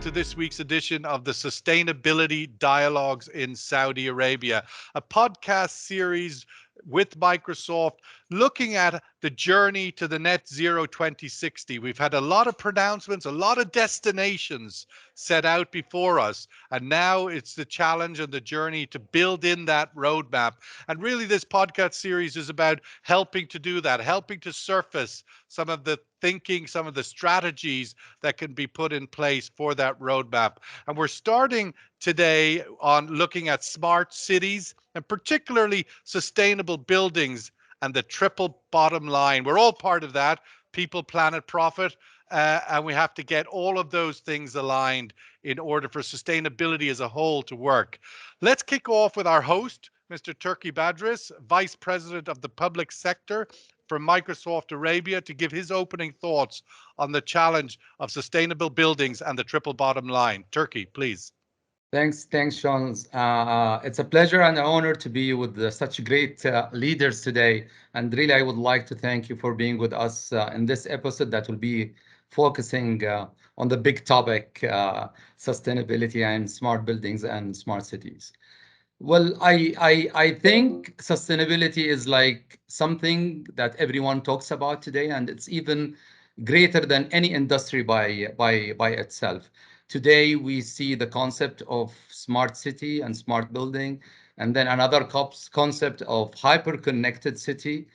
to this week's edition of the Sustainability Dialogues in Saudi Arabia, a podcast series with Microsoft looking at the journey to the net zero 2060. We've had a lot of pronouncements, a lot of destinations set out before us, and now it's the challenge and the journey to build in that roadmap. And really, this podcast series is about helping to do that, helping to surface some of the thinking, some of the strategies that can be put in place for that roadmap. And we're starting today on looking at smart cities and particularly sustainable buildings and the triple bottom line. We're all part of that: people, planet, profit. And we have to get all of those things aligned in order for sustainability as a whole to work. Let's kick off with our host, Mr. Turki Badris, Vice President of the Public Sector from Microsoft Arabia, to give his opening thoughts on the challenge of sustainable buildings and the triple bottom line. Turki, please. Thanks, Sean. It's a pleasure and an honor to be with such great leaders today. And really, I would like to thank you for being with us in this episode that will be focusing on the big topic, sustainability and smart buildings and smart cities. Well, I think sustainability is like something that everyone talks about today, and it's even greater than any industry by itself. Today, we see the concept of smart city and smart building, and then another concept of hyper-connected city.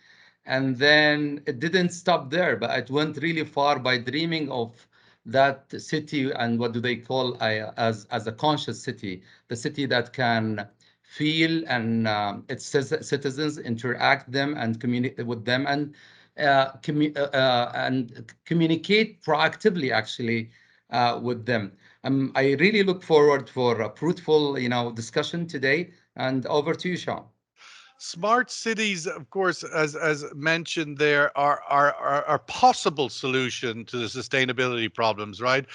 And then it didn't stop there, but it went really far by dreaming of that city and what do they call as a conscious city, the city that can feel and its citizens interact them and communicate with them and communicate proactively actually with them. I really look forward for a fruitful, discussion today. And over to you, Sean. Smart cities, of course, as mentioned, there are possible solution to the sustainability problems, right?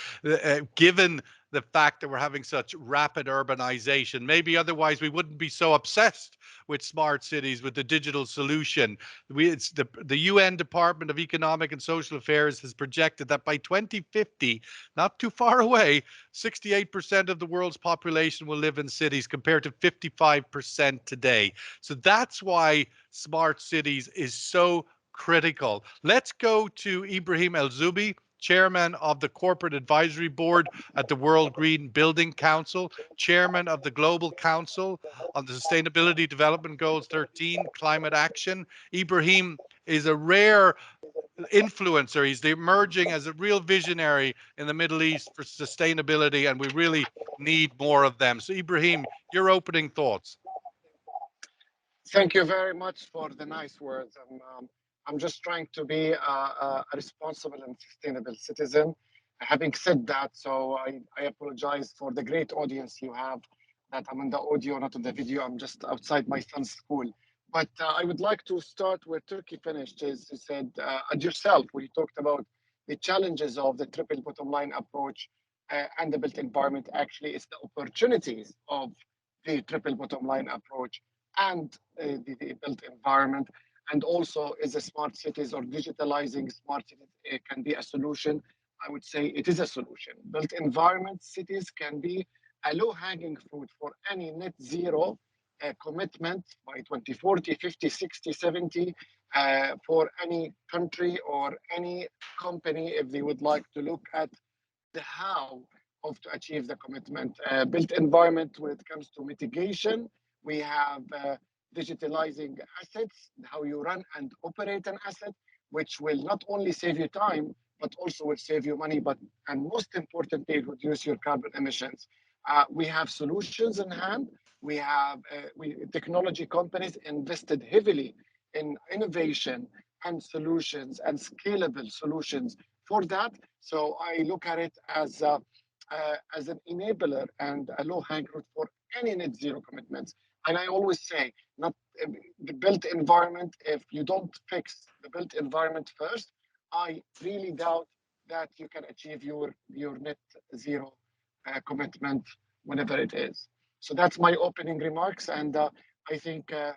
Given the fact that we're having such rapid urbanization, maybe otherwise we wouldn't be so obsessed with smart cities, with the digital solution. It's the UN Department of Economic and Social Affairs has projected that by 2050, not too far away, 68% of the world's population will live in cities compared to 55% today. So that's why smart cities is so critical. Let's go to Ibrahim El Zubi, Chairman of the Corporate Advisory Board at the World Green Building Council, Chairman of the Global Council on the Sustainability Development Goals 13, Climate Action. Ibrahim is a rare influencer. He's emerging as a real visionary in the Middle East for sustainability, and we really need more of them. So, Ibrahim, your opening thoughts. Thank you very much for the nice words. I'm just trying to be a responsible and sustainable citizen. Having said that, so I apologize for the great audience you have, that I'm in the audio, not in the video. I'm just outside my son's school. But I would like to start where Turkey finished, is you said, and yourself, where you talked about the challenges of the triple bottom line approach and the built environment. Actually, it's the opportunities of the triple bottom line approach and the built environment. And also, is the smart cities or digitalizing smart cities can be a solution? I would say it is a solution. Built environment cities can be a low-hanging fruit for any net zero commitment by 2040, 50, 60, 70 for any country or any company if they would like to look at the how of to achieve the commitment. Built environment when it comes to mitigation, we have digitalizing assets, how you run and operate an asset, which will not only save you time, but also will save you money, and most importantly, reduce your carbon emissions. We have solutions in hand. We have technology companies invested heavily in innovation and solutions and scalable solutions for that. So I look at it as an enabler and a low-hanging fruit for any net zero commitments. And I always say, not the built environment, if you don't fix the built environment first, I really doubt that you can achieve your net zero commitment whenever it is. So that's my opening remarks. And I think the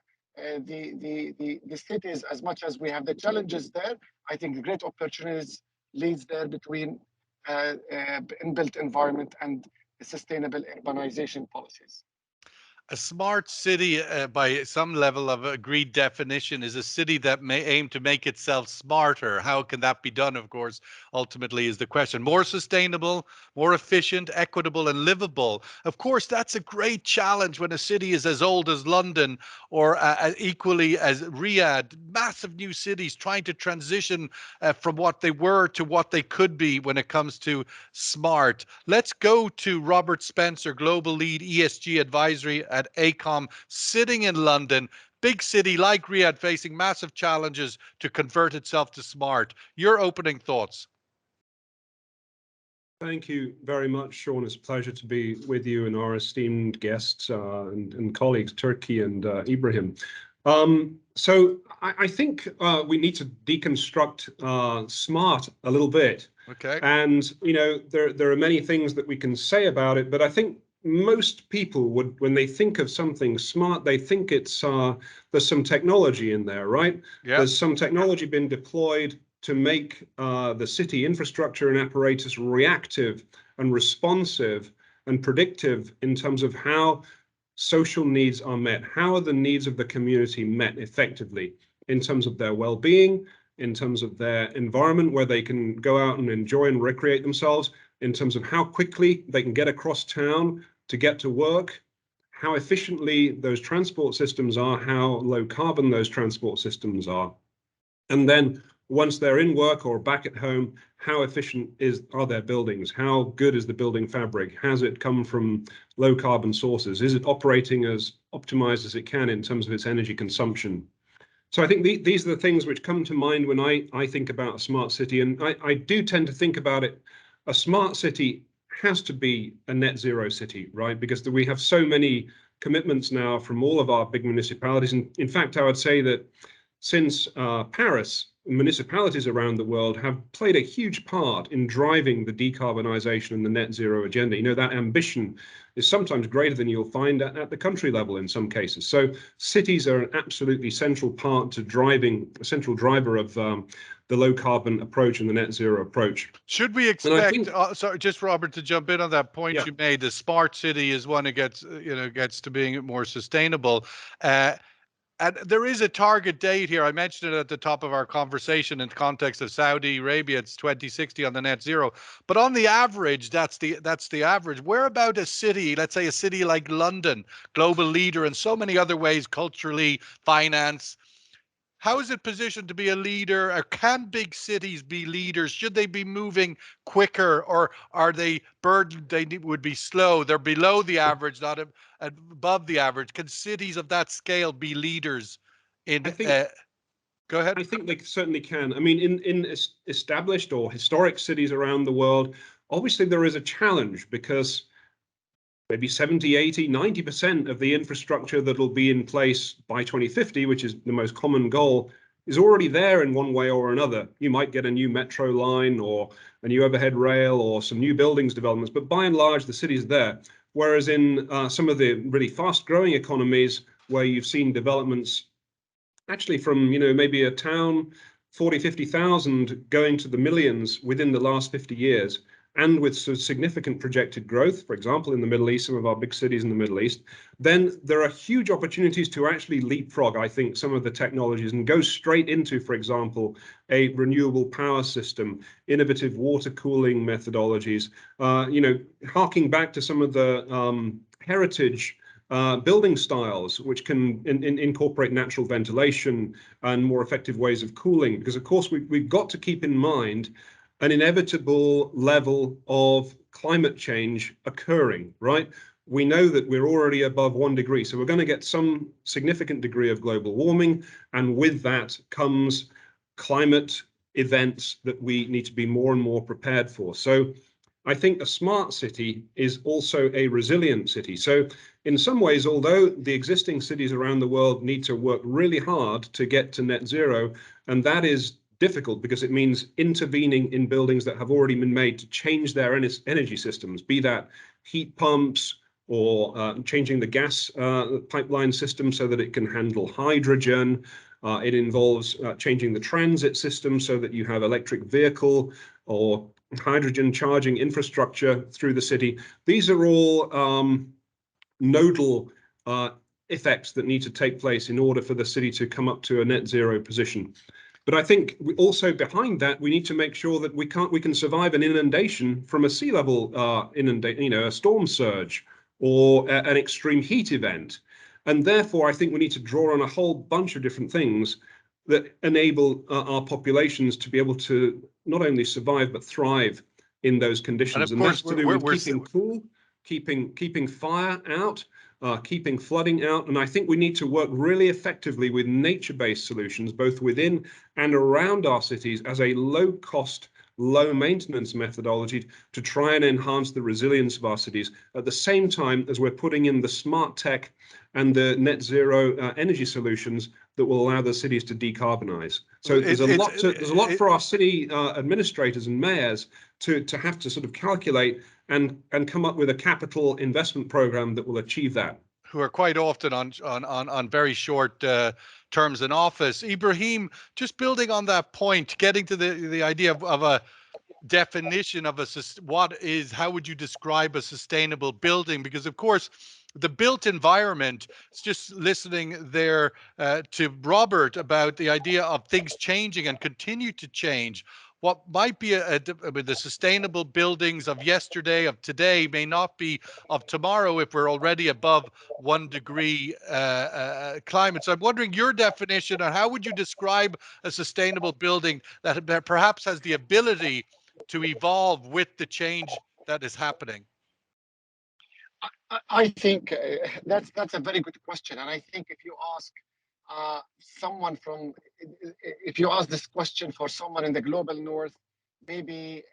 cities, as much as we have the challenges there, I think the great opportunities leads there between inbuilt environment and sustainable urbanization policies. A smart city, by some level of agreed definition, is a city that may aim to make itself smarter. How can that be done, of course, ultimately is the question. More sustainable, more efficient, equitable, and livable. Of course, that's a great challenge when a city is as old as London or equally as Riyadh. Massive new cities trying to transition from what they were to what they could be when it comes to smart. Let's go to Robert Spencer, Global Lead ESG Advisory at AECOM, sitting in London, big city like Riyadh facing massive challenges to convert itself to smart. Your opening thoughts? Thank you very much, Sean. It's a pleasure to be with you and our esteemed guests and colleagues, Turkey and Ibrahim. So I think we need to deconstruct smart a little bit. Okay. And, you know, there are many things that we can say about it, but I think most people would, when they think of something smart, they think it's there's some technology in there, right? Yeah. There's some technology been deployed to make the city infrastructure and apparatus reactive and responsive and predictive in terms of how social needs are met. How are the needs of the community met effectively in terms of their well-being, in terms of their environment where they can go out and enjoy and recreate themselves, in terms of how quickly they can get across town to get to work, how efficiently those transport systems are, how low carbon those transport systems are. And then once they're in work or back at home, how efficient are their buildings? How good is the building fabric? Has it come from low carbon sources? Is it operating as optimized as it can in terms of its energy consumption? So I think these are the things which come to mind when I think about a smart city. And I do tend to think about it, a smart city has to be a net zero city, right? Because we have so many commitments now from all of our big municipalities. And in fact, I would say that since Paris, municipalities around the world have played a huge part in driving the decarbonization and the net zero agenda. You know, that ambition is sometimes greater than you'll find at the country level in some cases. So cities are an absolutely central part to driving, a central driver of the low carbon approach and the net zero approach. Should we expect, sorry, just Robert, to jump in on that point you made, the smart city is one that gets to being more sustainable. And there is a target date here. I mentioned it at the top of our conversation in the context of Saudi Arabia. It's 2060 on the net zero. But on the average, that's the average. Where about a city, let's say a city like London, global leader in so many other ways, culturally, finance, how is it positioned to be a leader? Or can big cities be leaders? Should they be moving quicker, or are they burdened? They would be slow. They're below the average, not above the average. Can cities of that scale be leaders in? Go ahead. I think they certainly can. I mean, in established or historic cities around the world, obviously there is a challenge because maybe 70, 80, 90% of the infrastructure that'll be in place by 2050, which is the most common goal, is already there in one way or another. You might get a new metro line or a new overhead rail or some new buildings developments, but by and large, the city's there. Whereas in some of the really fast-growing economies where you've seen developments actually from, you know, maybe a town, 40, 50,000 going to the millions within the last 50 years, and with significant projected growth, for example, in the Middle East, some of our big cities in the Middle East, then there are huge opportunities to actually leapfrog, I think, some of the technologies and go straight into, for example, a renewable power system, innovative water cooling methodologies, you know, harking back to some of the heritage building styles, which can incorporate natural ventilation and more effective ways of cooling. Because, of course, we've got to keep in mind an inevitable level of climate change occurring, right? We know that we're already above 1 degree, so we're going to get some significant degree of global warming, and with that comes climate events that we need to be more and more prepared for. So I think a smart city is also a resilient city. So in some ways, although the existing cities around the world need to work really hard to get to net zero, and that is difficult because it means intervening in buildings that have already been made to change their energy systems, be that heat pumps or changing the gas pipeline system so that it can handle hydrogen, It involves changing the transit system so that you have electric vehicle or hydrogen charging infrastructure through the city. These are all nodal effects that need to take place in order for the city to come up to a net zero position. But I think also behind that, we need to make sure that we can survive an inundation from a sea level a storm surge or an extreme heat event. And therefore, I think we need to draw on a whole bunch of different things that enable our populations to be able to not only survive, but thrive in those conditions. And of course, that's to do with keeping cool, keeping fire out, keeping flooding out. And I think we need to work really effectively with nature-based solutions, both within and around our cities as a low-cost, low-maintenance methodology to try and enhance the resilience of our cities at the same time as we're putting in the smart tech and the net zero energy solutions that will allow the cities to decarbonize. So there's a lot for our city administrators and mayors to have to sort of calculate and come up with a capital investment program that will achieve that. Who are quite often on very short terms in office. Ibrahim, just building on that point, getting to the idea of a definition of how would you describe a sustainable building? Because of course, the built environment, it's just listening there to Robert about the idea of things changing and continue to change. What might be the sustainable buildings of yesterday, of today, may not be of tomorrow if we're already above 1 degree climate. So I'm wondering your definition on how would you describe a sustainable building that perhaps has the ability to evolve with the change that is happening? I think that's a very good question, and I think if you ask if you ask this question for someone in the global north, maybe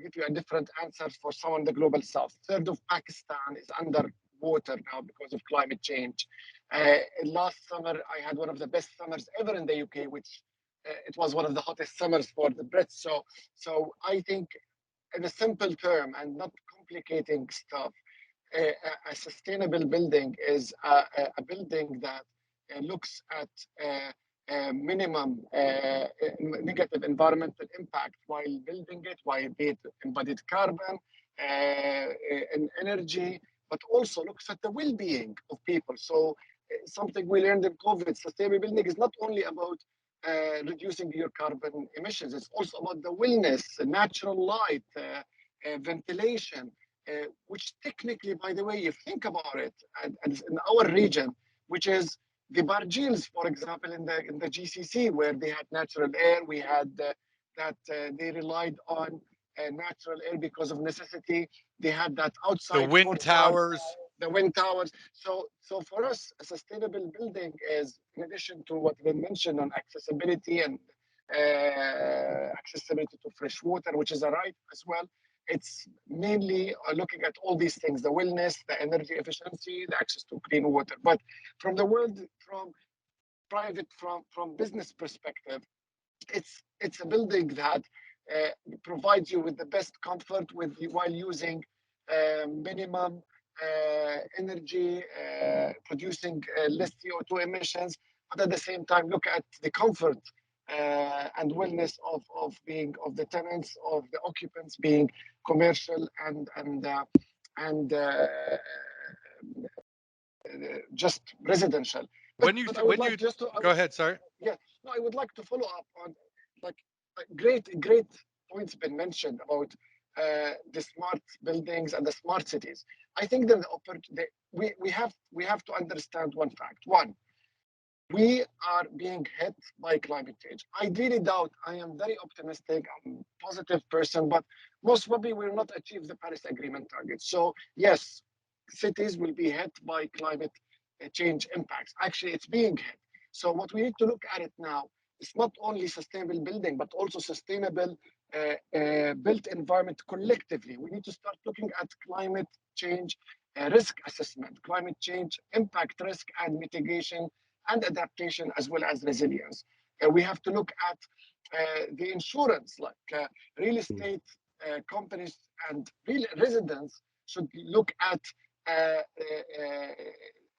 give you a different answer for someone in the global south. Third of Pakistan is under water now because of climate change. Last summer, I had one of the best summers ever in the UK, which it was one of the hottest summers for the Brits. So I think, in a simple term and not complicating stuff, a sustainable building is a building that looks at minimum negative environmental impact while building it, while be it embodied carbon and energy, but also looks at the well-being of people. So something we learned in COVID, sustainable building is not only about reducing your carbon emissions, it's also about the wellness, natural light, ventilation, which technically, by the way, you think about it, and in our region, which is the Barjils, for example, in the GCC, where they had natural air, we had that they relied on natural air because of necessity. They had that outside the wind towers. The wind towers. So for us, a sustainable building is, in addition to what we mentioned on accessibility and accessibility to fresh water, which is a right as well. It's mainly looking at all these things: the wellness, the energy efficiency, the access to clean water. But from the world, from business perspective, it's a building that provides you with the best comfort while using minimum energy, producing less CO2 emissions, but at the same time look at the comfort and wellness of the tenants, of the occupants, being commercial and just residential. Go ahead, sorry. Yeah, no, I would like to follow up on great points been mentioned about the smart buildings and the smart cities. I think that we have to understand one fact. One, we are being hit by climate change. I really doubt, I am very optimistic, I'm a positive person, but most probably we will not achieve the Paris Agreement targets. So yes, cities will be hit by climate change impacts. Actually, it's being hit. So what we need to look at it now is not only sustainable building, but also sustainable built environment collectively. We need to start looking at climate change risk assessment, climate change impact risk and mitigation and adaptation, as well as resilience. We have to look at the insurance, like real estate companies and real residents should look at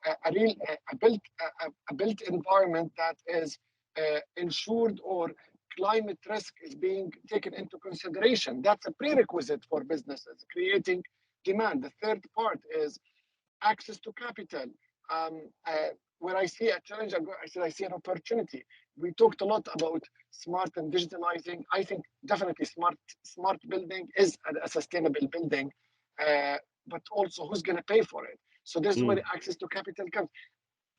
a built environment that is insured, or climate risk is being taken into consideration. That's a prerequisite for businesses creating demand. The third part is access to capital. Um, uh, where I see a challenge, I said I see an opportunity. We talked a lot about smart and digitalizing. I think definitely smart building is a sustainable building, but also who's going to pay for it. So this is where access to capital comes.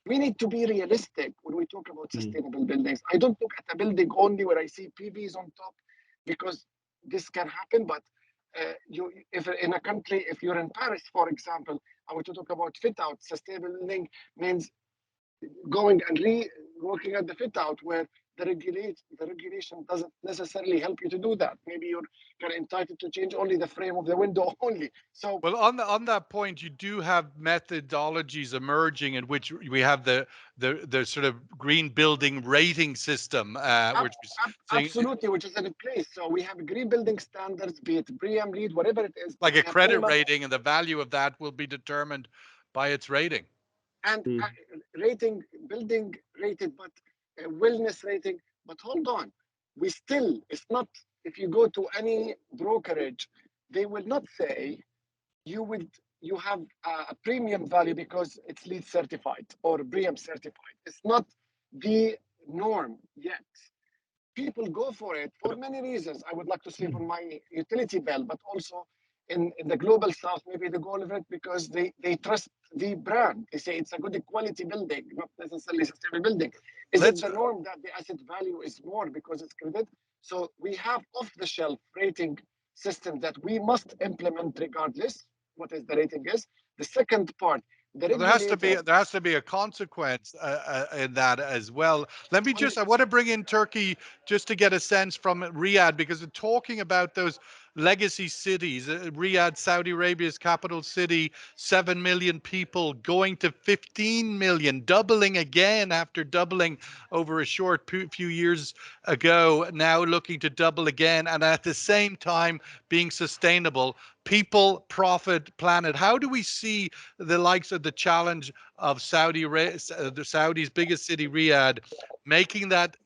We need to be realistic when we talk about sustainable buildings. I don't look at a building only where I see PVs on top, because this can happen. But if in a country, if you're in Paris, for example, I want to talk about fit out. Sustainable building means going and working at the fit out, where the regulation doesn't necessarily help you to do that. Maybe you're kind of entitled to change only the frame of the window only. So Well, on that point, you do have methodologies emerging in which we have the sort of green building rating system, which is saying absolutely, which is in place. So we have green building standards, be it BREEAM, LEED, whatever it is. like a We have credit minimum rating, and the value of that will be determined by its rating. and rating, building rated, but wellness rating. But hold on, we still, it's not, if you go to any brokerage, they will not say you would, you have a premium value because it's LEED certified or BREEAM certified. It's not the norm yet. People go for it for many reasons. I would like to save on my utility bill, but also in the global south, maybe they go for it because they trust the brand. They say it's a good quality building, not necessarily sustainable building. Is it Let's the norm that the asset value is more because it's credit? So we have off-the-shelf rating system that we must implement regardless what is the rating is. The second part, the Well, regulator. there has to be a consequence in that as well. Let me just I want to bring in Turkey just to get a sense from Riyadh, because we're talking about those legacy cities. Riyadh, Saudi Arabia's capital city, 7 million people going to 15 million, doubling again after doubling over a short few years ago, now looking to double again, and at the same time being sustainable. People, profit, planet. How do we see the likes of the challenge of the Saudi's biggest city, Riyadh, making that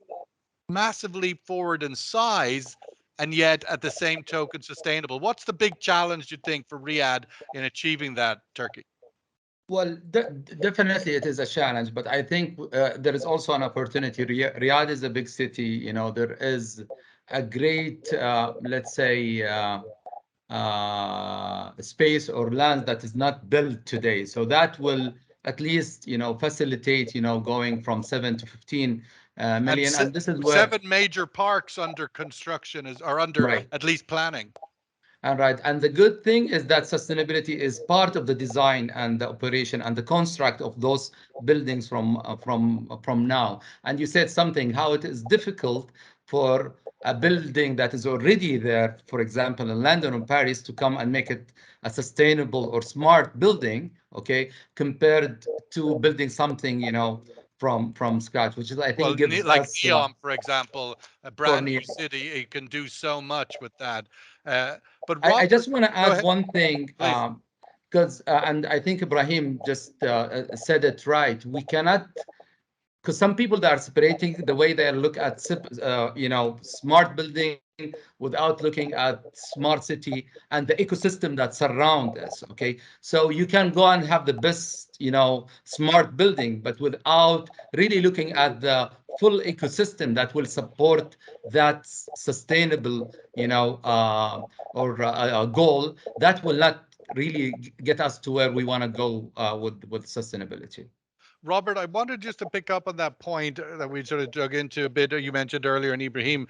massive leap forward in size, and yet at the same token sustainable? What's the big challenge you think for Riyadh in achieving that, Turkey? Well, definitely it is a challenge, but I think there is also an opportunity. Riyadh is a big city. You know, there is a great, let's say, space or land that is not built today. So that will at least, facilitate, going from 7 to 15 And million. And this is where, 7 major parks under construction are under right. at least planning. And right. And the good thing is that sustainability is part of the design and the operation and the construct of those buildings from now. And you said something, how it is difficult for a building that is already there, for example, in London or Paris, to come and make it a sustainable or smart building, okay, compared to building something, from scratch, which is, I Well, think, gives like us NEOM, for example, a for brand new me. city, it can do so much with that. But I Robert, just want to go add ahead, one thing, please. because and I think Ibrahim just said it right. We cannot, because some people that are separating the way they look at smart building without looking at smart city and the ecosystem that surround us. Okay, so you can go and have the best smart building, but without really looking at the full ecosystem that will support that sustainable or goal, that will not really get us to where we want to go with sustainability. Robert, I wanted just to pick up on that point that we sort of dug into a bit. You mentioned earlier, and Ibrahim,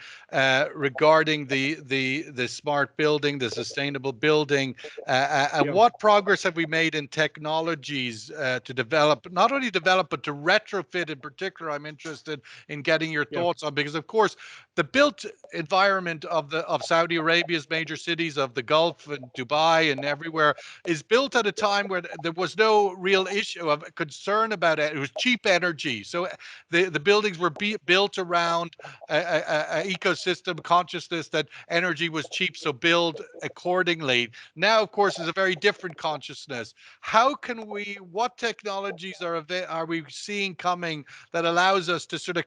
regarding the smart building, the sustainable building, and Yeah. what progress have we made in technologies to develop, not only develop, but to retrofit in particular? I'm interested in getting your Yeah. thoughts on, because of course the built environment of Saudi Arabia's major cities, of the Gulf and Dubai and everywhere, is built at a time where there was no real issue of concern about it was cheap energy. So the buildings were built around a ecosystem consciousness that energy was cheap, so build accordingly. Now, of course, is a very different consciousness. How can we? What technologies are we seeing coming that allows us to sort of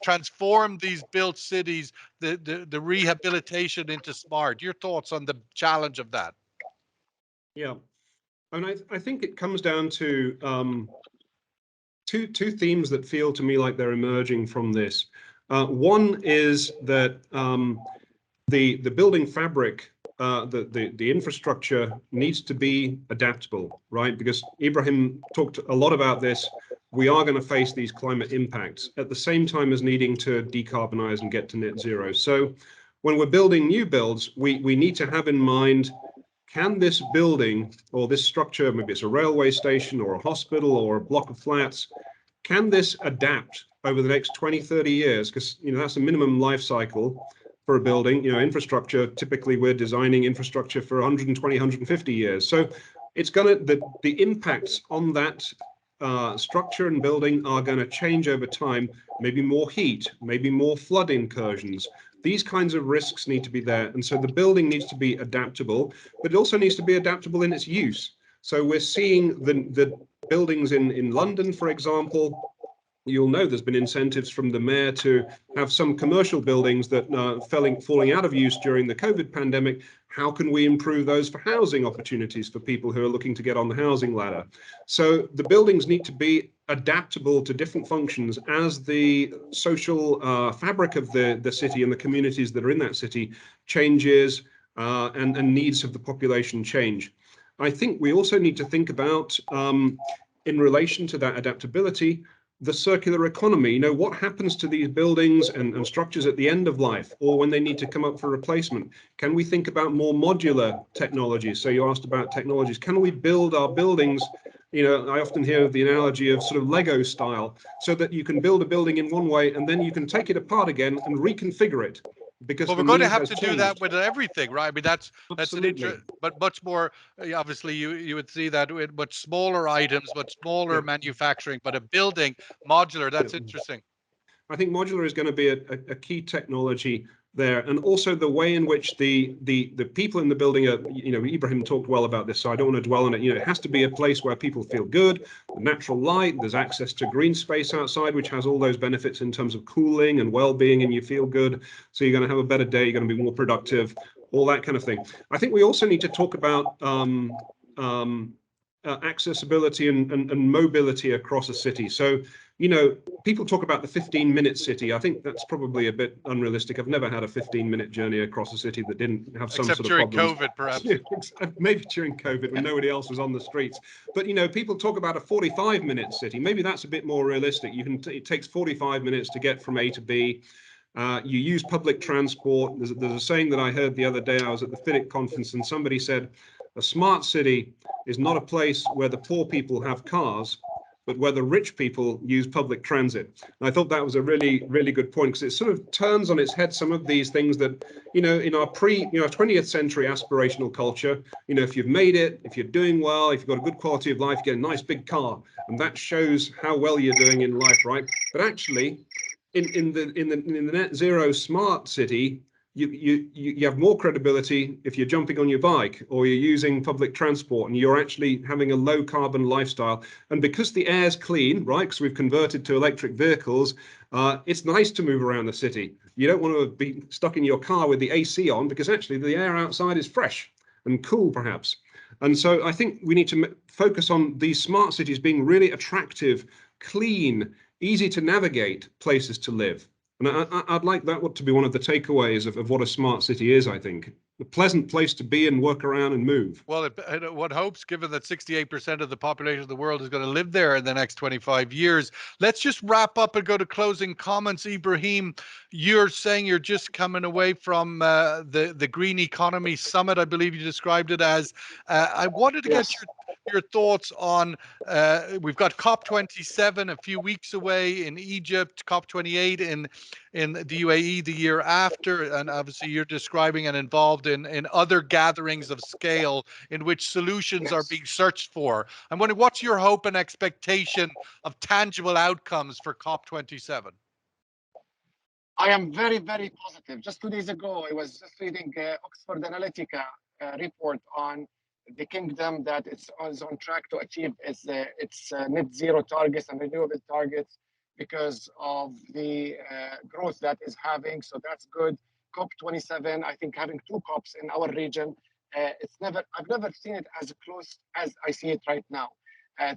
transform these built cities, the rehabilitation into smart? Your thoughts on the challenge of that? Yeah, and I think it comes down to two themes that feel to me like they're emerging from this. One is that the building fabric, the infrastructure needs to be adaptable, right? Because Ibrahim talked a lot about this. We are going to face these climate impacts at the same time as needing to decarbonize and get to net zero. So when we're building new builds, we need to have in mind, can this building or this structure, maybe it's a railway station or a hospital or a block of flats, can this adapt over the next 20, 30 years? Because that's a minimum life cycle for a building. Infrastructure, typically we're designing infrastructure for 120, 150 years. So it's the impacts on that structure and building are going to change over time. Maybe more heat, maybe more flood incursions. These kinds of risks need to be there. And so the building needs to be adaptable, but it also needs to be adaptable in its use. So we're seeing the buildings in London, for example. You'll know there's been incentives from the mayor to have some commercial buildings that are falling out of use during the COVID pandemic. How can we improve those for housing opportunities for people who are looking to get on the housing ladder? So the buildings need to be adaptable to different functions as the social fabric of the city and the communities that are in that city changes and needs of the population change. I think we also need to think about, in relation to that adaptability, the circular economy. What happens to these buildings and structures at the end of life or when they need to come up for replacement? Can we think about more modular technologies? So you asked about technologies. Can we build our buildings? I often hear the analogy of sort of Lego style, so that you can build a building in one way and then you can take it apart again and reconfigure it. Because Well, the we're going to need have has to do changed. that with everything, right? I mean, that's an Absolutely. but much more. Obviously, you would see that with much smaller items, much smaller Yeah. manufacturing, but a building modular. That's Yeah. interesting. I think modular is going to be a key technology there, and also the way in which the people in the building are. Ibrahim talked well about this, so I don't want to dwell on it. It has to be a place where people feel good, natural light. There's access to green space outside, which has all those benefits in terms of cooling and well-being, and you feel good. So you're going to have a better day. You're going to be more productive. All that kind of thing. I think we also need to talk about accessibility and mobility across a city. So, people talk about the 15-minute city. I think that's probably a bit unrealistic. I've never had a 15-minute journey across a city that didn't have some Except sort of during problems. COVID, perhaps. Maybe during COVID when nobody else was on the streets. But, people talk about a 45-minute city. Maybe that's a bit more realistic. It takes 45 minutes to get from A to B. You use public transport. There's a saying that I heard the other day. I was at the FIDIC conference and somebody said, a smart city is not a place where the poor people have cars, but where the rich people use public transit. And I thought that was a really, really good point, because it sort of turns on its head some of these things that, in our 20th century aspirational culture, if you've made it, if you're doing well, if you've got a good quality of life, you get a nice big car, and that shows how well you're doing in life, right? But actually, in the net zero smart city, you have more credibility if you're jumping on your bike or you're using public transport and you're actually having a low carbon lifestyle. And because the air's clean, right, because we've converted to electric vehicles, it's nice to move around the city. You don't want to be stuck in your car with the AC on, because actually the air outside is fresh and cool, perhaps. And so I think we need to focus on these smart cities being really attractive, clean, easy to navigate places to live. And I'd like that to be one of the takeaways of what a smart city is, I think. A pleasant place to be and work around and move. Well, one hopes, given that 68% of the population of the world is going to live there in the next 25 years. Let's just wrap up and go to closing comments. Ibrahim, you're saying you're just coming away from the Green Economy Summit, I believe you described it as. I wanted to get Yes. your thoughts on, we've got COP27 a few weeks away in Egypt, COP28 in the UAE the year after, and obviously you're describing and involved in other gatherings of scale in which solutions are Yes. being searched for. I'm wondering, what's your hope and expectation of tangible outcomes for COP27? I am very, very positive. Just 2 days ago, I was just reading Oxford Analytica report on the kingdom that is on track to achieve its net zero targets and renewable targets because of the growth that is having. So that's good. COP27, I think having two COPs in our region, I've never seen it as close as I see it right now.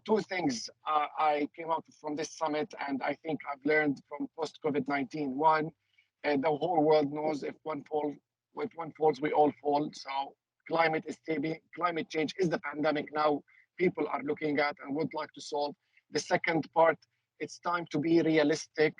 Two things I came out from this summit, and I think I've learned from post-COVID-19. One, the whole world knows if one falls, we all fall. So climate change is the pandemic now people are looking at and would like to solve. The second part, it's time to be realistic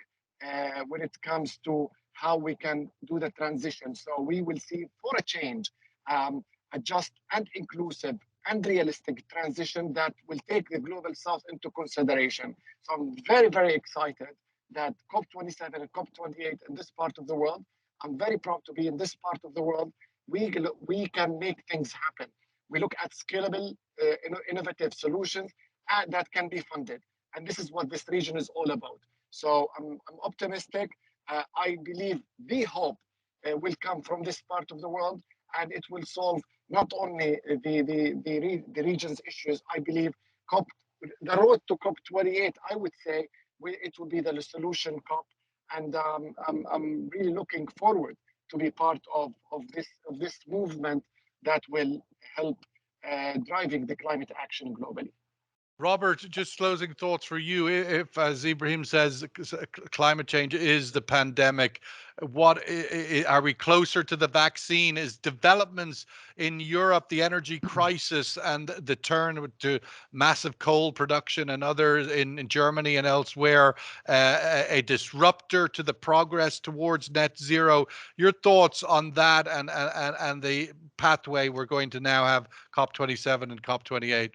when it comes to how we can do the transition. So we will see, for a change, a just and inclusive and realistic transition that will take the global south into consideration. So I'm very, very excited that COP27 and COP28 in this part of the world, I'm very proud to be in this part of the world. We can make things happen. We look at scalable, innovative solutions that can be funded. And this is what this region is all about. So I'm optimistic. I believe the hope will come from this part of the world, and it will solve not only the region's issues. I believe the road to COP28, I would say, it will be the solution COP, and I'm really looking forward to be part of this movement that will help driving the climate action globally. Robert, just closing thoughts for you. If, as Ibrahim says, climate change is the pandemic, what are we closer to the vaccine? Is developments in Europe, the energy crisis, and the turn to massive coal production and others in Germany and elsewhere, a disruptor to the progress towards net zero? Your thoughts on that and the pathway we're going to now have COP27 and COP28?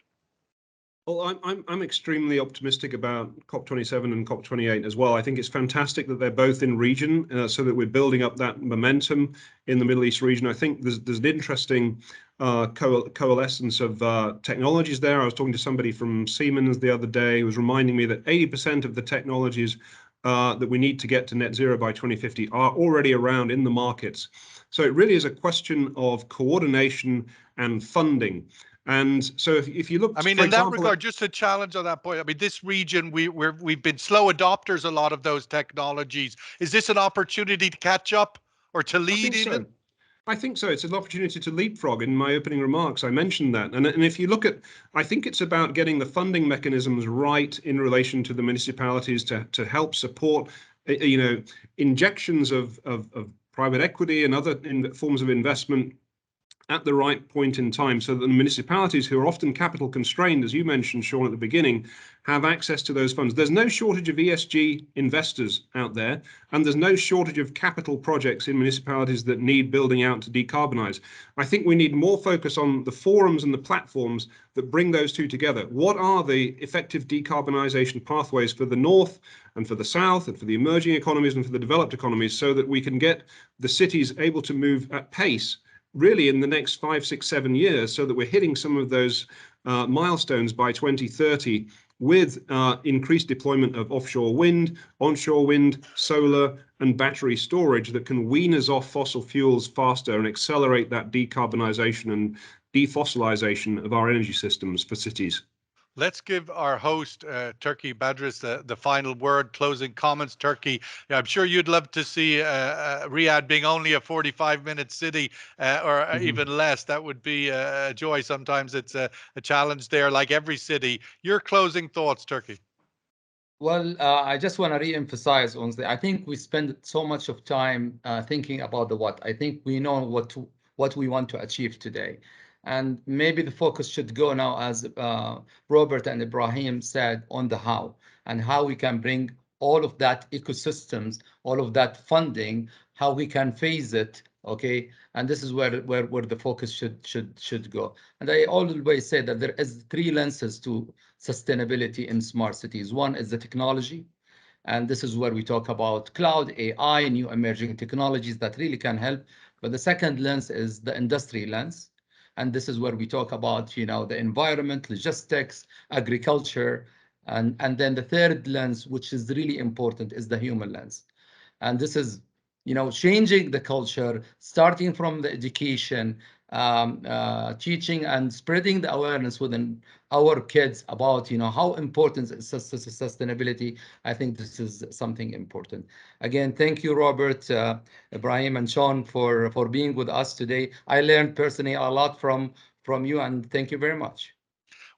Well, I'm extremely optimistic about COP27 and COP28 as well. I think it's fantastic that they're both in region, so that we're building up that momentum in the Middle East region. I think there's an interesting coalescence of technologies there. I was talking to somebody from Siemens the other day who was reminding me that 80% of the technologies that we need to get to net zero by 2050 are already around in the markets. So it really is a question of coordination and funding. And so if you look, I mean, for in that example, regard, just a challenge on that point. I mean, this region, we've been slow adopters a lot of those technologies. Is this an opportunity to catch up or to I lead think even? so. I think so. It's an opportunity to leapfrog. In my opening remarks, I mentioned that. And if you look at, I think it's about getting the funding mechanisms right in relation to the municipalities to help support, injections of private equity and other forms of investment at the right point in time, so that the municipalities, who are often capital constrained, as you mentioned, Sean, at the beginning, have access to those funds. There's no shortage of ESG investors out there, and there's no shortage of capital projects in municipalities that need building out to decarbonize. I think we need more focus on the forums and the platforms that bring those two together. What are the effective decarbonization pathways for the North and for the South and for the emerging economies and for the developed economies, so that we can get the cities able to move at pace really in the next 5, 6, 7 years, so that we're hitting some of those milestones by 2030 with increased deployment of offshore wind, onshore wind, solar, and battery storage that can wean us off fossil fuels faster and accelerate that decarbonization and defossilization of our energy systems for cities. Let's give our host, Turki Badris, the final word, closing comments. Turki, I'm sure you'd love to see Riyadh being only a 45-minute city or even less. That would be a joy. Sometimes it's a challenge there, like every city. Your closing thoughts, Turki. Well, I just want to re-emphasize on I think we spend so much of time thinking about the what. I think we know what we want to achieve today. And maybe the focus should go now, as Robert and Ibrahim said, on the how, and how we can bring all of that ecosystems, all of that funding, how we can phase it Okay, and this is where the focus should go. And I always say that there is three lenses to sustainability in smart cities. One is the technology, and this is where we talk about cloud, AI, new emerging technologies that really can help. But the second lens is the industry lens. And this is where we talk about, the environment, logistics, agriculture. And then the third lens, which is really important, is the human lens. And this is, changing the culture, starting from the education, teaching and spreading the awareness within our kids about, how important is sustainability. I think this is something important. Again, thank you, Robert, Ibrahim, and Sean for being with us today. I learned personally a lot from you, and thank you very much.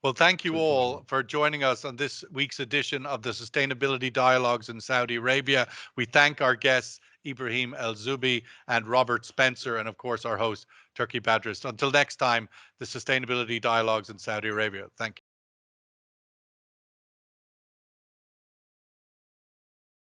Well, thank you It's a all pleasure. for joining us on this week's edition of the Sustainability Dialogues in Saudi Arabia. We thank our guests, Ibrahim El Zubi and Robert Spencer, and of course, our host, Turkey Badrist. Until next time, the Sustainability Dialogues in Saudi Arabia. Thank you.